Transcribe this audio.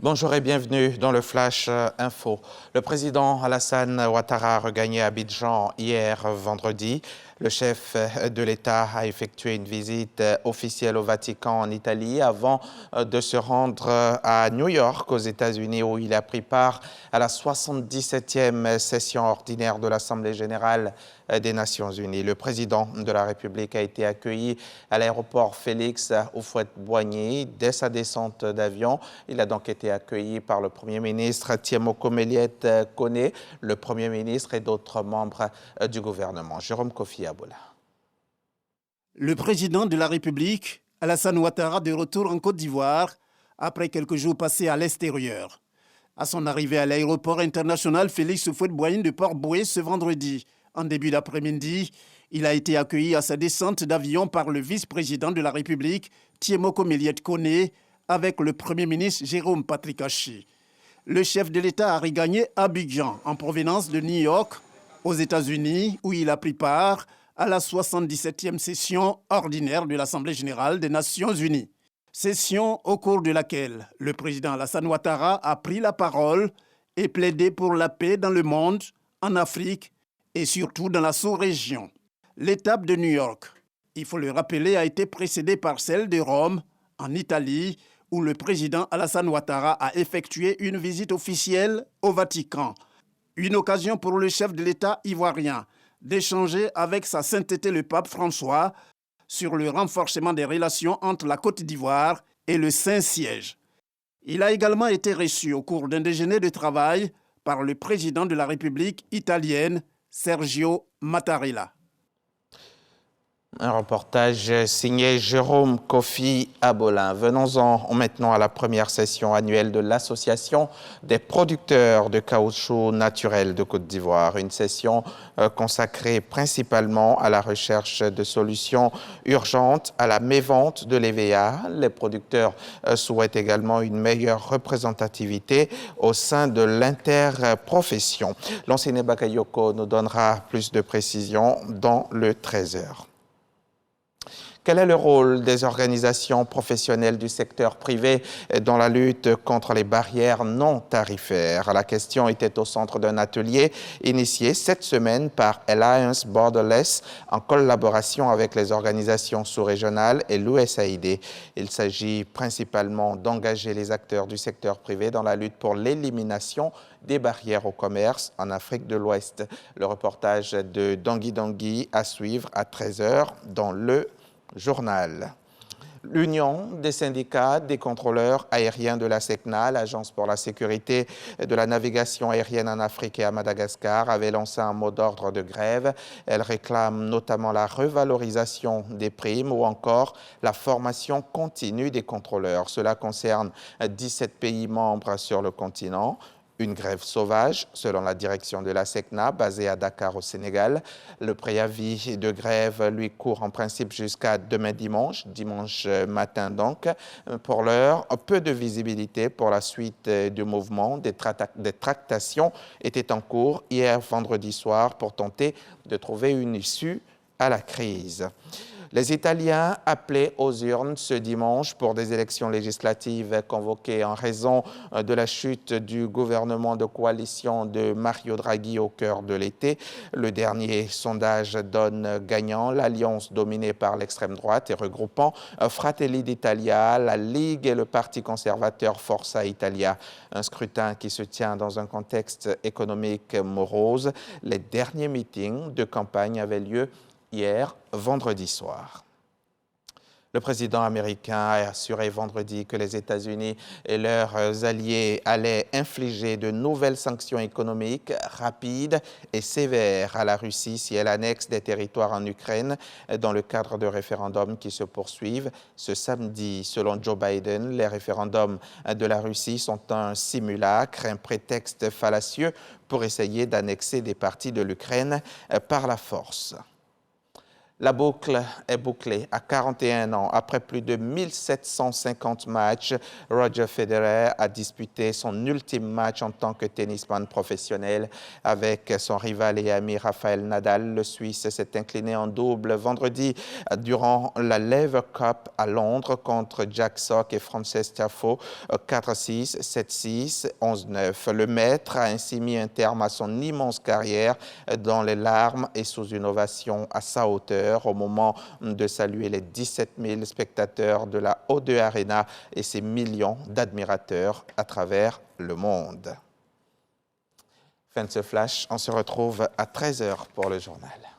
Bonjour et bienvenue dans le Flash Info. Le président Alassane Ouattara a regagné Abidjan hier vendredi. Le chef de l'État a effectué une visite officielle au Vatican en Italie avant de se rendre à New York aux États-Unis où il a pris part à la 77e session ordinaire de l'Assemblée générale des Nations unies. Le président de la République a été accueilli à l'aéroport Félix Houphouët-Boigny dès sa descente d'avion. Il a donc été accueilli par le Premier ministre Tiemoko Méliès-Koné, le Premier ministre et d'autres membres du gouvernement. Jérôme Kofi Aboula. Le président de la République, Alassane Ouattara, de retour en Côte d'Ivoire, après quelques jours passés à l'extérieur. À son arrivée à l'aéroport international Félix Houphouët-Boigny de Port-Bouët ce vendredi, en début d'après-midi, il a été accueilli à sa descente d'avion par le vice-président de la République, Tiemoko Méliès-Koné, avec le Premier ministre Jérôme Patrick-Achi. Le chef de l'État a regagné Abidjan en provenance de New York, aux États-Unis, où il a pris part à la 77e session ordinaire de l'Assemblée générale des Nations unies. Session au cours de laquelle le président Alassane Ouattara a pris la parole et plaidé pour la paix dans le monde, en Afrique et surtout dans la sous-région. L'étape de New York, il faut le rappeler, a été précédée par celle de Rome, en Italie, où le président Alassane Ouattara a effectué une visite officielle au Vatican. Une occasion pour le chef de l'État ivoirien d'échanger avec sa sainteté le pape François sur le renforcement des relations entre la Côte d'Ivoire et le Saint-Siège. Il a également été reçu au cours d'un déjeuner de travail par le président de la République italienne, Sergio Mattarella. Un reportage signé Jérôme Kofi Aboula. Venons-en maintenant à la première session annuelle de l'Association des producteurs de caoutchouc naturel de Côte d'Ivoire. Une session consacrée principalement à la recherche de solutions urgentes à la mévente de l'EVA. Les producteurs souhaitent également une meilleure représentativité au sein de l'interprofession. L'enseignant Bakayoko nous donnera plus de précisions dans le 13h. Quel est le rôle des organisations professionnelles du secteur privé dans la lutte contre les barrières non tarifaires? La question était au centre d'un atelier initié cette semaine par Alliance Borderless en collaboration avec les organisations sous-régionales et l'USAID. Il s'agit principalement d'engager les acteurs du secteur privé dans la lutte pour l'élimination des barrières au commerce en Afrique de l'Ouest. Le reportage de Dangui Dangui à suivre à 13h dans le journal. L'Union des syndicats des contrôleurs aériens de la SECNA, l'Agence pour la sécurité de la navigation aérienne en Afrique et à Madagascar, avait lancé un mot d'ordre de grève. Elle réclame notamment la revalorisation des primes ou encore la formation continue des contrôleurs. Cela concerne 17 pays membres sur le continent. Une grève sauvage, selon la direction de la SECNA, basée à Dakar au Sénégal. Le préavis de grève lui court en principe jusqu'à demain dimanche matin donc. Pour l'heure, peu de visibilité pour la suite du mouvement. Des tractations étaient en cours hier vendredi soir pour tenter de trouver une issue à la crise. Les Italiens appelaient aux urnes ce dimanche pour des élections législatives convoquées en raison de la chute du gouvernement de coalition de Mario Draghi au cœur de l'été. Le dernier sondage donne gagnant l'alliance dominée par l'extrême droite et regroupant Fratelli d'Italia, la Ligue et le parti conservateur Forza Italia. Un scrutin qui se tient dans un contexte économique morose. Les derniers meetings de campagne avaient lieu hier, vendredi soir. Le président américain a assuré vendredi que les États-Unis et leurs alliés allaient infliger de nouvelles sanctions économiques rapides et sévères à la Russie si elle annexe des territoires en Ukraine dans le cadre de référendums qui se poursuivent. Ce samedi, selon Joe Biden, les référendums de la Russie sont un simulacre, un prétexte fallacieux pour essayer d'annexer des parties de l'Ukraine par la force. La boucle est bouclée. À 41 ans, après plus de 1750 matchs, Roger Federer a disputé son ultime match en tant que tennisman professionnel avec son rival et ami Rafael Nadal. Le Suisse s'est incliné en double vendredi durant la Lever Cup à Londres contre Jack Sock et Frances Tiafoe 4-6, 7-6, 11-9. Le maître a ainsi mis un terme à son immense carrière dans les larmes et sous une ovation à sa hauteur au moment de saluer les 17 000 spectateurs de la O2 Arena et ses millions d'admirateurs à travers le monde. Fin de ce flash, on se retrouve à 13h pour le journal.